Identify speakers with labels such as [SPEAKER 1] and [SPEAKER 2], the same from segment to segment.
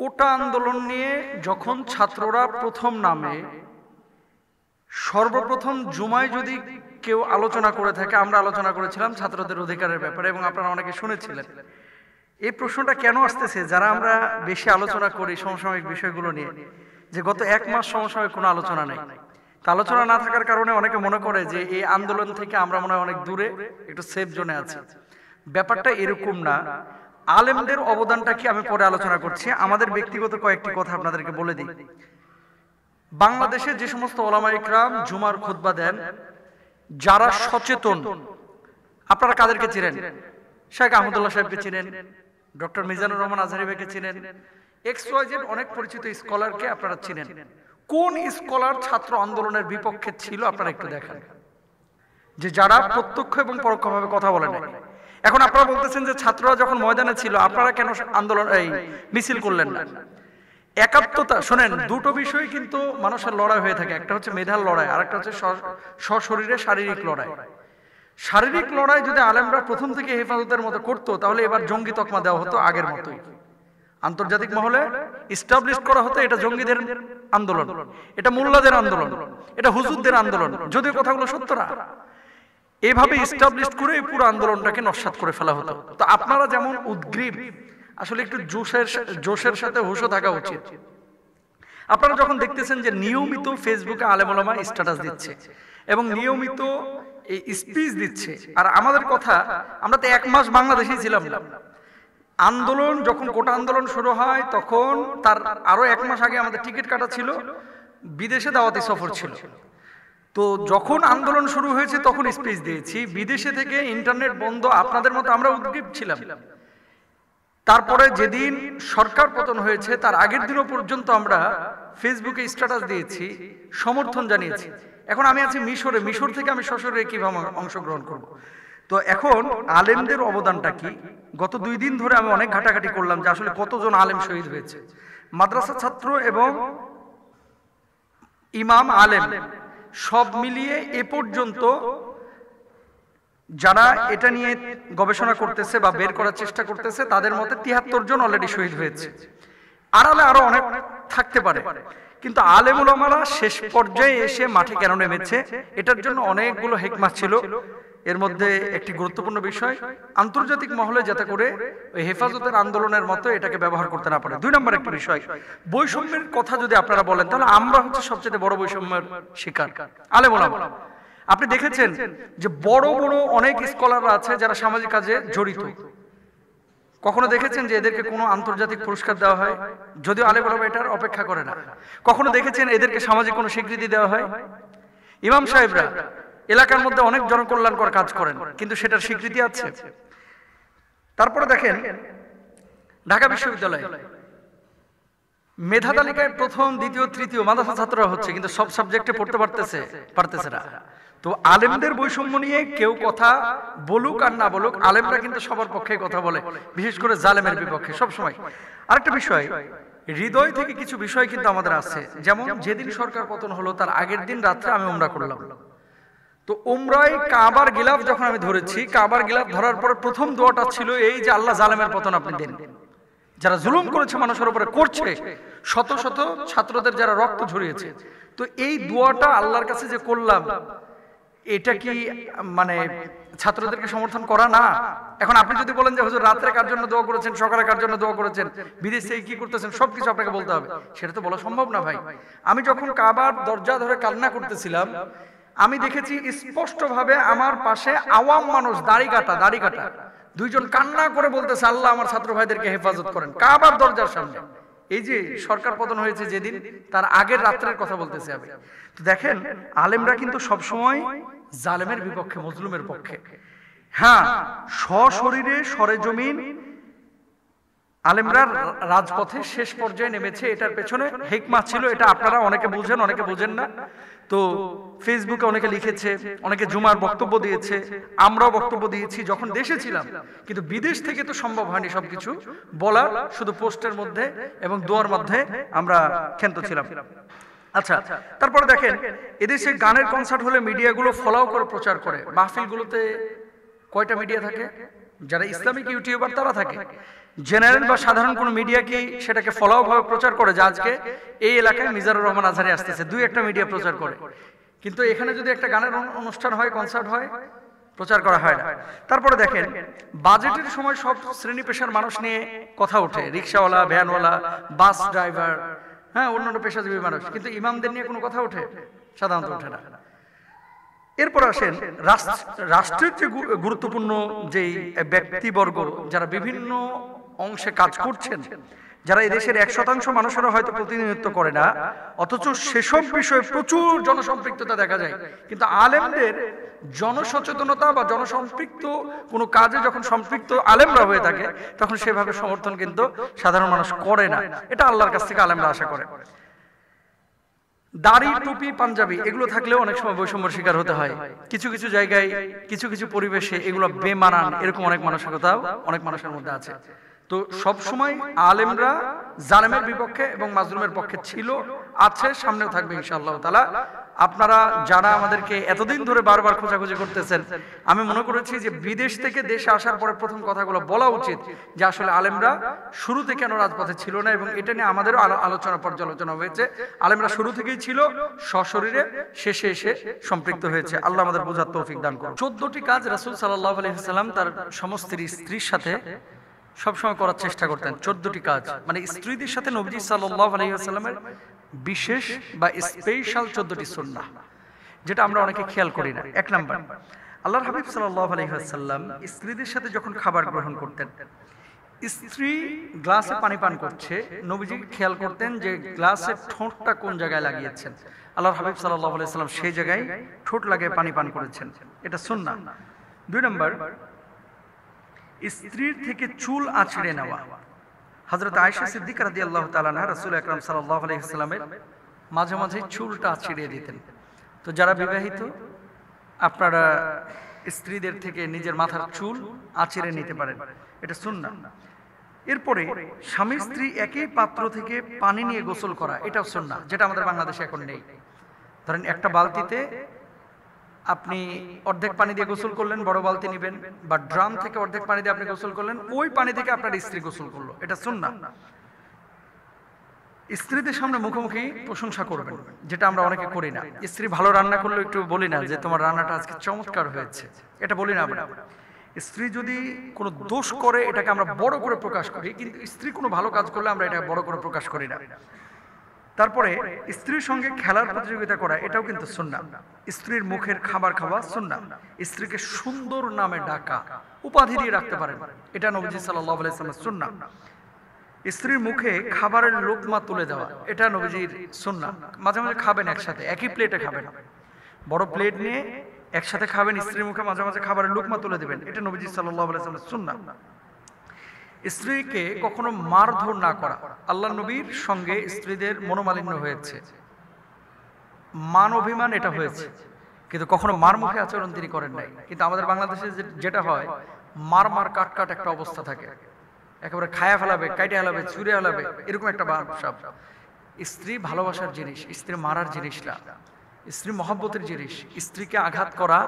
[SPEAKER 1] কোটা আন্দোলন নিয়ে যখন ছাত্ররা প্রথম নামে সর্বপ্রথম জুমায় যদি কেউ আলোচনা করে থাকে, আমরা আলোচনা করেছিলাম ছাত্রদের অধিকারের ব্যাপারে এবং আপনারা অনেকে শুনেছিলেন। এই প্রশ্নটা কেন আসতেছে যারা আমরা বেশি আলোচনা করি সমসাময়িক বিষয়গুলো নিয়ে, যে গত এক মাস সমসাময়িক কোনো আলোচনা নেই। তা আলোচনা না থাকার কারণে অনেকে মনে করে যে এই আন্দোলন থেকে আমরা মনে হয় অনেক দূরে, একটু সেফ জোনে আছি। ব্যাপারটা এরকম না। আলেমদের অবদানটা কি আমি পরে আলোচনা করছি, আমাদের ব্যক্তিগত কয়েকটি কথা আপনাদেরকে বলে দিই। বাংলাদেশে যে সমস্ত ওলামায়ে ইকরাম জুমার খুতবা দেন, যারা সচেতন, আপনারা কাদেরকে চিনেন? শেখ আহমদুল্লাহ সাহেবকে চিনেন, ডক্টর মিজানুর রহমান আজহারী ভাইকে চিনেন, XYZ অনেক পরিচিত স্কলারকে আপনারা চিনেন। কোন স্কলার ছাত্র আন্দোলনের বিপক্ষে ছিল আপনারা একটু দেখেন, যে যারা প্রত্যক্ষ এবং পরোক্ষভাবে কথা বলে নাই। এখন আপনারা বলতেছেন যে ছাত্ররা যখন ময়দানে ছিল আপনারা কেন আন্দোলন এই মিছিল করলেন না? একাত্মতা, শোনেন, দুটো বিষয় কিন্তু মানুষের লড়াই হয়ে থাকে। একটা হচ্ছে মেধার লড়াই, আর একটা হচ্ছে সশরীরে শারীরিক লড়াই। শারীরিক লড়াই যদি আলেমরা প্রথম থেকে হেফাজতের মতো করতো, তাহলে এবার জঙ্গি তকমা দেওয়া হতো আগের মতোই। আন্তর্জাতিক মহলে ইস্টাবলিশ করা হতো এটা জঙ্গিদের আন্দোলন, এটা মোল্লাদের আন্দোলন, এটা হুজুরদের আন্দোলন, যদিও কথাগুলো সত্য না। এইভাবে ইস্টাবলিশ করে পুরো আন্দোলনটাকে নস্যাৎ করে ফেলা হতো। তো আপনারা যেমন উদ্গ্রীব, আসলে একটু জোশের সাথে হুঁশও থাকা উচিত। আপনারা যখন দেখতেছেন যে নিয়মিত ফেসবুকে আলেম ওলামা স্ট্যাটাস দিচ্ছে এবং নিয়মিত এই স্পিচ দিচ্ছে, আর আমাদের কথা, আমরা তো এক মাস বাংলাদেশেই ছিলাম না। আন্দোলন যখন কোটা আন্দোলন শুরু হয় তখন তার আরো এক মাস আগে আমাদের টিকিট কাটা ছিল, বিদেশে দাওয়াতি সফর ছিল। তো যখন আন্দোলন শুরু হয়েছে তখন স্পিচ দিয়েছি, বিদেশে থেকে ইন্টারনেট বন্ধ, আপনাদের মতো আমরা উদ্গ্রীব ছিলাম। তারপরে যেদিন সরকার পতন হয়েছে তার আগের দিনও পর্যন্ত আমরা ফেসবুকে স্ট্যাটাস দিয়েছি, সমর্থন জানিয়েছি। এখন আমি আছি মিশরে, মিশর থেকে আমি সশরীরে কিভাবে অংশগ্রহণ করব? তো এখন আলেমদের অবদানটা কি? গত 2 দিন ধরে আমি অনেক ঘাটাঘাটি করলাম যে আসলে কতজন আলেম শহীদ হয়েছে। মাদ্রাসা ছাত্র এবং ইমাম আলেম সব মিলিয়ে এ পর্যন্ত যারা এটা নিয়ে গবেষণা করতেছে বা বের করার চেষ্টা করতেছে, তাদের মতে 73 জন অলরেডি শহীদ হয়েছে। আড়ালে আরো অনেক থাকতে পারে, কিন্তু আলেম ওলামারা শেষ পর্যায়ে এসে মাঠে কেন নেমেছে, এটার জন্য অনেকগুলো হিকমত ছিল। এর মধ্যে একটি গুরুত্বপূর্ণ বিষয়, আন্তর্জাতিক মহলে যাতে করে ওই হেফাজতের আন্দোলনের মতো এটাকে ব্যবহার করতে না পারে। 2 নম্বর একটা বিষয়, বৈষম্যের কথা যদি আপনারা বলেন, তাহলে আমরা হচ্ছে সবচেয়ে বড় বৈষম্যের শিকার আলেম ওলামা। আপনি দেখেছেন যে বড় বড় অনেক স্কলাররা আছে যারা সামাজিক কাজে জড়িত। কখনো দেখেছেন যে এদেরকে কোনো আন্তর্জাতিক পুরস্কার দেওয়া হয়? যদিও আলেম ওলামা এটার অপেক্ষা করে না। কখনো দেখেছেন এদেরকে সামাজিক কোনো স্বীকৃতি দেওয়া হয়? ইমাম সাহেবরা এলাকার মধ্যে অনেক জনকল্যাণকর কাজ করেন, কিন্তু সেটার স্বীকৃতি আছে? তারপরে দেখেন ঢাকা বিশ্ববিদ্যালয় মেধা তালিকায় প্রথম, দ্বিতীয়, তৃতীয় মাদ্রাসা ছাত্ররা হচ্ছে, কিন্তু সব সাবজেক্টে পড়তে পারতেছে না। তো আলেমদের বৈষম্য নিয়ে কেউ কথা বলুক আর না বলুক, আলেমরা কিন্তু সবার পক্ষে কথা বলে, বিশেষ করে জালেমের বিপক্ষে সবসময়। আরেকটা বিষয়, হৃদয় থেকে কিছু বিষয় কিন্তু আমাদের আছে। যেমন যেদিন সরকার পতন হলো তার আগের দিন রাত্রে আমি উমরা করলাম। তো উমরায় কাবার গিলাফ যখন আমি ধরেছি, কাবার গিলাফ ধরার পরে প্রথম দোয়াটা ছিল এই যে আল্লাহ জালেমের পতন আপনি দিন। যারা জুলুম করেছে মানুষের উপরে, করছে, শত শত ছাত্রদের যারা রক্ত ঝরিয়েছে, তো এই দোয়াটা আল্লাহর কাছে যে করলাম, এটা কি মানে ছাত্রদেরকে সমর্থন করা না? এখন আপনি যদি বলেন যে হুজুর রাত্রে কার জন্য দোয়া করেছেন, সকালে কার জন্য দোয়া করেছেন, বিদেশ থেকে কি করতেছেন, সবকিছু আপনাকে বলতে হবে, সেটা তো বলা সম্ভব না ভাই। আমি যখন কাবার দরজা ধরে কান্না করতেছিলাম, আমি দেখেছি স্পষ্টভাবে আমার পাশে আওয়াম মানুষ, দাড়ি কাটা 2 জন কান্না করে বলতেছে আল্লাহ আমার ছাত্র ভাইদেরকে হেফাজত করেন, কাবার দরজার সামনে। এই যে সরকার পতন হয়েছে যেদিন, তার আগের রাত্রের কথা বলতেছে আমি। তো দেখেন আলেমরা কিন্তু সবসময় জালেমের বিপক্ষে, মজলুমের পক্ষে। হ্যাঁ, সশরীরে সরেজমিন আলেমরা রাজপথে শেষ পর্যায়ে নেমেছে, এটার পেছনে হিকমত ছিল। এটা আপনারা অনেকে বুঝেন, অনেকে বুঝেন না। তো ফেসবুকে অনেকে লিখেছে, অনেকে জুমার বক্তব্য দিয়েছে, আমরাও বক্তব্য দিয়েছি যখন দেশে ছিলাম, কিন্তু বিদেশ থেকে তো সম্ভব হয়নি সবকিছু বলার, শুধু পোস্টের মধ্যে এবং দোয়ার মধ্যে আমরা ক্ষান্ত ছিলাম। আচ্ছা, তারপরে দেখেন এদেশে গানের কনসার্ট হলে মিডিয়াগুলো ফলাও করে প্রচার করে। মাহফিলগুলোতে কয়টা মিডিয়া থাকে? যারা ইসলামিক ইউটিউবার তারা থাকে, জেনারেল বা সাধারণ কোনো মিডিয়া কি সেটাকে ফলাওভাবে প্রচার করে যে আজকে এই এলাকায় মিজানুর রহমান আজহারি আসতেছে, দুই একটা মিডিয়া প্রচার করে। কিন্তু এখানে যদি একটা গানের অনুষ্ঠান হয়, কনসার্ট হয়, প্রচার করা হয় না। তারপরে দেখেন বাজেটের সময় সব শ্রেণী পেশার মানুষ নিয়ে কথা ওঠে, রিক্সাওয়ালা, ভ্যানওয়ালা, বাস ড্রাইভার, হ্যাঁ অন্যান্য পেশাজীবী মানুষ, কিন্তু ইমামদের নিয়ে কোনো কথা ওঠে? সাধারণত ওঠে না। এরপর আসেন রাষ্ট্রের যে গুরুত্বপূর্ণ যেই ব্যক্তিবর্গ যারা বিভিন্ন অংশে কাজ করছেন, যারা এই দেশের 1% মানুষেরা হয়তো প্রতিনিধিত্ব করে না, অথচ সেসব বিষয়ে প্রচুর জনসম্পৃক্ততা দেখা যায়। কিন্তু আলেমদের জনসচেতনতা বা জনসম্পৃক্ত কোনো কাজে যখন সম্পৃক্ত আলেমরা হয়ে থাকে তখন সেভাবে সমর্থন কিন্তু সাধারণ মানুষ করে না। এটা আল্লাহর কাছ থেকে আলেমরা আশা করে। দাড়ি, টুপি, পাঞ্জাবি এগুলো থাকলেও অনেক সময় বৈষম্যের শিকার হতে হয়। কিছু কিছু জায়গায়, কিছু কিছু পরিবেশে এগুলো বেমানান, এরকম অনেক মানসিকতাও অনেক মানুষের মধ্যে আছে। তো সব সময় আলেমরা জালেমের বিপক্ষে এবং মাজলুমের পক্ষে ছিল, আছে, সামনেও থাকবে ইনশাআল্লাহ তাআলা। আপনারা যারা আমাদেরকে এতদিন ধরে বারবার খোঁজাখুঁজি করতেছেন, আমি মনে করেছি যে বিদেশ থেকে দেশে আসার পরে প্রথম কথাগুলো বলা উচিত যে আসলে আলেমরা শুরুতে কেন রাজপথে ছিল না, এবং এটা নিয়ে আমাদেরও আলোচনা পর্যালোচনা হয়েছে। আলেমরা শুরু থেকেই ছিল, সশরীরে শেষে এসে সম্পৃক্ত হয়েছে। আল্লাহ আমাদের বোঝার তৌফিক দান করুন। 14টি কাজ রাসূল সাল্লাল্লাহু আলাইহি ওয়াসাল্লাম তার সমস্ত স্ত্রীর সাথে সবসময় করার চেষ্টা করতেন। 14টি কাজ মানে স্ত্রীদের সাথে নবীজি সাল্লাল্লাহু আলাইহি ওয়াসাল্লামের বিশেষ বা স্পেশাল 14টি সুন্নাহ, যেটা আমরা অনেকে খেয়াল করি না। 1 নাম্বার, আল্লাহর হাবিব সাল্লাল্লাহু আলাইহি ওয়াসাল্লাম স্ত্রীদের সাথে যখন খাবার গ্রহণ করতেন, স্ত্রী গ্লাসে পানি পান করছে, নবীজি খেয়াল করতেন যে গ্লাসের ঠোঁটটা কোন জায়গায় লাগিয়েছেন। আল্লাহর হাবিব সাল্লাল্লাহু আলাইহি ওয়াসাল্লাম সেই জায়গায় ঠোঁট লাগিয়ে পানি পান করেছেন, এটা সুন্নাহ। 2 নাম্বার, স্ত্রীর থেকে চুল আঁচড়ে নেওয়া। হযরত আয়েশা সিদ্দিকা রাদিয়াল্লাহু তাআলা আনহা রাসূল আকরাম সাল্লাল্লাহু আলাইহি ওয়াসাল্লামের মাঝে মাঝে চুলটা আঁচড়িয়ে দিতেন। তো যারা বিবাহিত আপনারা স্ত্রীদের থেকে নিজের মাথার চুল আঁচড়ে নিতে পারেন, এটা সুন্নাহ। এরপরে স্বামী স্ত্রী একই পাত্র থেকে পানি নিয়ে গোসল করা, এটাও সুন্নাহ, যেটা আমাদের বাংলাদেশে এখন নেই। ধরেন একটা বালতিতে আপনি অর্ধেক পানি দিয়ে গোসল করলেন, বড় বালতি নেবেন, বা ড্রাম থেকে অর্ধেক পানি দিয়ে আপনি গোসল করলেন, ওই পানি থেকে আপনার স্ত্রী গোসল করলো, এটা সুন্নাহ। স্ত্রীদের সামনে মুখোমুখি প্রশংসা করবেন, যেটা আমরা অনেকে করি না। স্ত্রী ভালো রান্না করলে একটু বলি না যে তোমার রান্নাটা আজকে চমৎকার হয়েছে, এটা বলি না আমরা। স্ত্রী যদি কোনো দোষ করে এটাকে আমরা বড় করে প্রকাশ করি, কিন্তু স্ত্রী কোনো ভালো কাজ করলে আমরা এটা বড় করে প্রকাশ করি না। তারপরে স্ত্রীর সঙ্গে খেলার প্রতিযোগিতা করা, এটাও কিন্তু সুন্নাহ। স্ত্রীর মুখের খাবার খাওয়া সুন্নাহ। স্ত্রীকে সুন্দর নামে ডাকা, উপাধি দিয়ে রাখতে পারেন, এটা নবীজি সাল্লাল্লাহু আলাইহি ওয়াসাল্লামের সুন্নাহ। স্ত্রীর মুখে খাবারের লোকমা তুলে দেওয়া, এটা নবীজির সুন্নাহ। মাঝে মাঝে খাবেন একসাথে, একই প্লেটে খাবেন, বড় প্লেট নিয়ে একসাথে খাবেন, স্ত্রীর মুখে মাঝে মাঝে খাবারের লোকমা তুলে দেবেন, এটা নবীজি সাল্লাল্লাহু আলাইহি ওয়াসাল্লামের সুন্নাহ। স্ত্রীকে কখনো মারধর না করা, আল্লাহ নবীর সঙ্গে স্ত্রীদের মনোমালিন্য হয়েছে, মান অভিমান এটা হয়েছে, কিন্তু কখনো মার মুখে আচরণ তিনি করেন নাই। কিন্তু আমাদের বাংলাদেশে যেটা হয়, মার মার কাট কাট একটা অবস্থা থাকে, একেবারে খায়া ফেলাবে, কাইটে ফেলাবে, ছুঁড়ে ফেলাবে, এরকম একটা ভাব। স্ত্রী ভালোবাসার জিনিস, স্ত্রী মারার জিনিস না, স্ত্রী মহব্বতের জিনিস। স্ত্রীকে আঘাত করা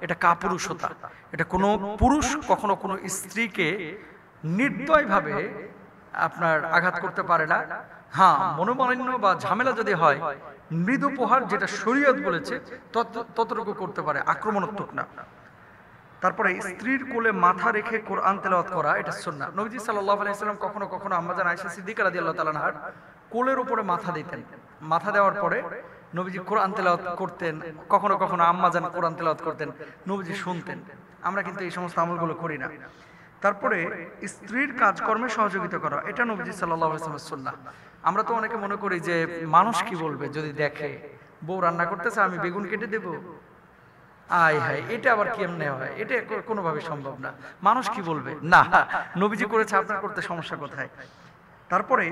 [SPEAKER 1] এটা কাপুরুষতা, এটা কোনো পুরুষ কখনো কোনো স্ত্রীকে নির্দয়ভাবে আপনার আঘাত করতে পারে না। হ্যাঁ, মনোমালিন্য বা ঝামেলা যদি হয়, মৃদু প্রহার, যেটা শরীয়ত বলেছে ততটুকু করতে পারে, আক্রমণাত্মক না। তারপরে স্ত্রীর কোলে মাথা রেখে কোরআন তেলাওয়াত করা, এটা সুন্নাহ। নবীজি সাল্লাল্লাহু আলাইহি ওয়াসাল্লাম কখনো কখনো আম্মাজান আয়েশা সিদ্দিকা রাদিয়াল্লাহু তাআলা আনহার কোলের উপরে মাথা দিতেন। মাথা দেওয়ার পরে নবীজি কোরআন তেলাওয়াত করতেন, কখনো কখনো আম্মাজান কোরআন তেলাওয়াত করতেন, নবীজি শুনতেন। আমরা কিন্তু এই সমস্ত আমলগুলো করি না। তারপরে স্ত্রীর কাজকর্মে সহযোগিতা করা, এটা নবীজি সাল্লাল্লাহু আলাইহি ওয়াসাল্লামের সুন্নাহ। আমরা তো অনেকে মনে করি যে মানুষ কি বলবে যদি দেখে বউ রান্না করতেছে, আমি বেগুন কেটে দেব, আয় হায়, এটা আবার কেমনে হয়, এটা কোনোভাবে সম্ভব না, মানুষ কি বলবে। না, নবীজি করেছে, আপনার করতে সমস্যা কোথায়? তারপরে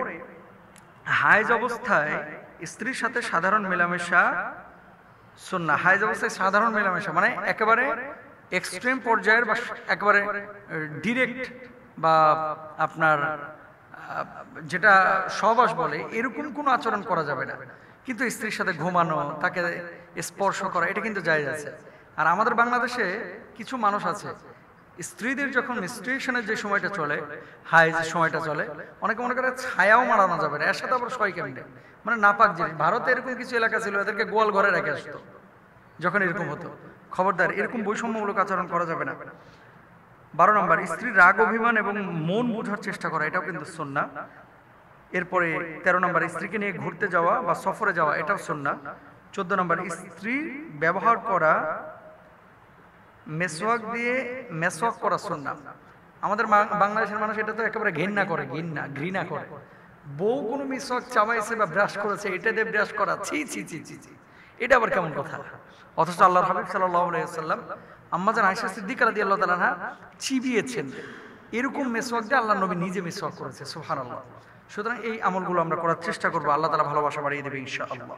[SPEAKER 1] হায়েজ অবস্থায় স্ত্রীর সাথে সাধারণ মেলামেশা সুন্নাহ। হায়েজ অবস্থায় সাধারণ মেলামেশা মানে একেবারে এক্সট্রিম পর্যায়ের বা একেবারে ডিরেক্ট বা আপনার যেটা সহবাস বলে, এরকম কোনো আচরণ করা যাবে না। কিন্তু স্ত্রীর সাথে ঘুমানো, তাকে স্পর্শ করা, এটা কিন্তু জায়েজ আছে। আর আমাদের বাংলাদেশে কিছু মানুষ আছে, স্ত্রীদের যখন মেনস্ট্রুয়েশনের যে সময়টা চলে, হাই যে সময়টা চলে, অনেকে মনে করে ছায়াও মারানো যাবে না, এর সাথে আবার সয় কেমনে, মানে নাপাক জিনিস। ভারতে এরকম কিছু এলাকা ছিল, এদেরকে গোয়াল ঘরে রেখে আসতো যখন এরকম হতো। খবরদার, এরকম বৈষম্যমূলক আচরণ করা যাবে না। 12 নম্বর, স্ত্রীর রাগ অভিমান এবং মন বোঝার চেষ্টা করা, এটাও কিন্তু সুন্নাহ। এরপরে 13 নম্বর, স্ত্রীকে নিয়ে ঘুরতে যাওয়া বা সফরে যাওয়া, এটাও সুন্নাহ। 14 নম্বর, স্ত্রী ব্যবহার করা মেসওয়াক দিয়ে মেসওয়াক করা সুন্নাহ। আমাদের বাংলাদেশের মানুষ এটা তো একেবারে ঘৃণা করে, ঘৃণা করে। বউ কোনো মিসওয়াক চাবাইছে বা ব্রাশ করেছে, এটা দিয়ে ব্রাশ করা, ছি ছি ছি ছি ছি, এটা আবার কেমন কথা? অথচ আল্লাহর হাবিব সাল্লাল্লাহু আলাইহি ওয়াসাল্লাম আম্মাজান আয়েশা সিদ্দিকা রাদিয়াল্লাহু তাআলা আনহা চিবিয়েছেন, এরকম মেসওয়াক দিয়ে আল্লাহর নবী নিজে মেসওয়াক করেছে। সুবহানাল্লাহ। সুতরাং এই আমলগুলো আমরা করার চেষ্টা করবো, আল্লাহ তাআলা ভালোবাসা বাড়িয়ে দেবে ইনশাআল্লাহ।